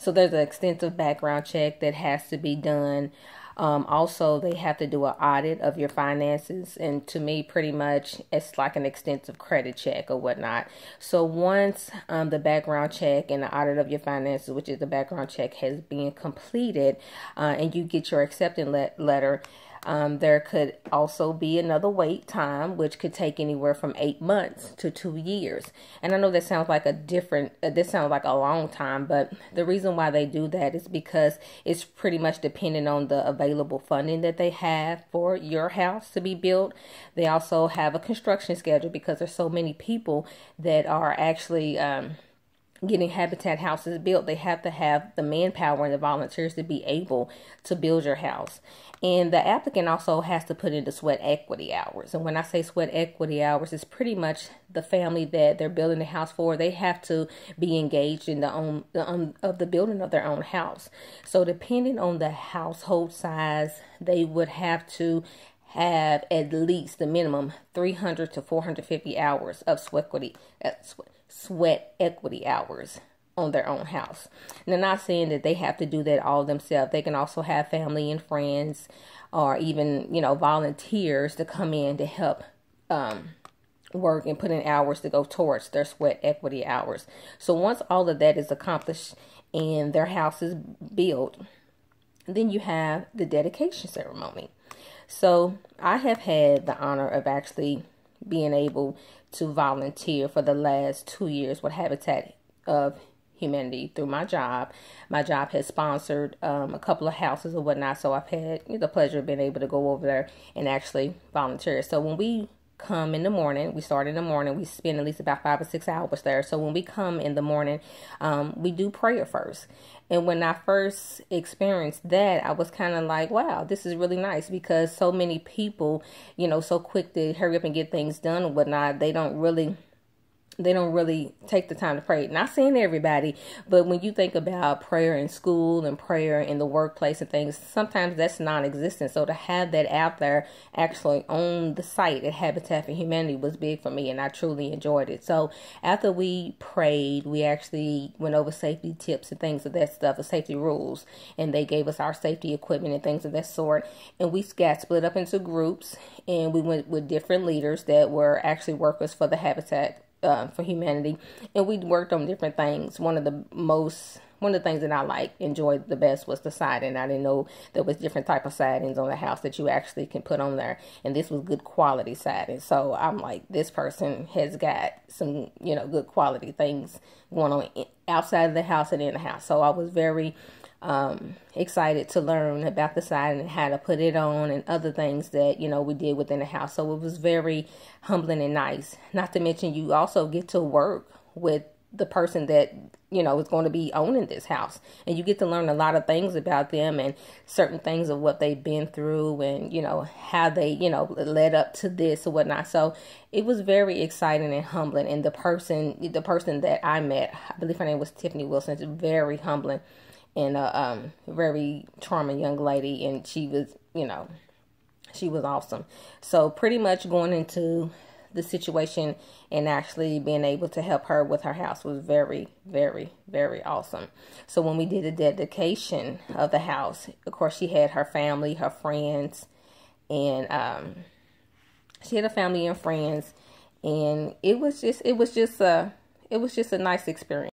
So there's an extensive background check that has to be done. Also, they have to do an audit of your finances. And to me, pretty much, it's like an extensive credit check or whatnot. So once the background check and the audit of your finances, which is the background check, has been completed, and you get your acceptance letter, there could also be another wait time, which could take anywhere from 8 months to 2 years. And I know that sounds like this sounds like a long time, but the reason why they do that is because it's pretty much dependent on the available funding that they have for your house to be built. They also have a construction schedule because there's so many people that are actually getting Habitat houses built. They have to have the manpower and the volunteers to be able to build your house. And the applicant also has to put in the sweat equity hours. And when I say sweat equity hours, it's pretty much the family that they're building the house for. They have to be engaged in the building of their own house. So depending on the household size, they would have to have at least the minimum 300 to 450 hours of sweat equity hours on their own house. And I'm not saying that they have to do that all themselves. They can also have family and friends, or even, volunteers to come in to help work and put in hours to go towards their sweat equity hours. So once all of that is accomplished and their house is built, then you have the dedication ceremony. So I have had the honor of actually being able to volunteer for the last 2 years with Habitat of Humanity through my job. My job has sponsored a couple of houses or whatnot, so I've had the pleasure of being able to go over there and actually volunteer. So when we come in the morning, we start in the morning, we spend at least about 5 or 6 hours there. So when we come in the morning, we do prayer first. And when I first experienced that, I was kind of like, wow, this is really nice, because so many people, so quick to hurry up and get things done and whatnot, they don't really take the time to pray. Not saying everybody, but when you think about prayer in school and prayer in the workplace and things, sometimes that's non-existent. So to have that out there actually on the site at Habitat for Humanity was big for me, and I truly enjoyed it. So after we prayed, we actually went over safety tips and things of that stuff, the safety rules, and they gave us our safety equipment and things of that sort. And we got split up into groups, and we went with different leaders that were actually workers for the Habitat for Humanity, and we worked on different things. One of the things that I enjoyed the best was the siding. I didn't know there was different type of sidings on the house that you actually can put on there, and this was good quality siding. So I'm like, this person has got some good quality things going on outside of the house and in the house. So I was very excited to learn about the siding and how to put it on and other things that we did within the house. So it was very humbling and nice. Not to mention, you also get to work with the person that is going to be owning this house, and you get to learn a lot of things about them and certain things of what they've been through, and how they led up to this or whatnot. So it was very exciting and humbling. And the person that I met, I believe her name was Tiffany Wilson, is very humbling and a very charming young lady, and she was she was awesome. So pretty much going into the situation and actually being able to help her with her house was very, very, very awesome. So when we did the dedication of the house, of course, she had her family, her friends, and she had a family and friends, and it was just a nice experience.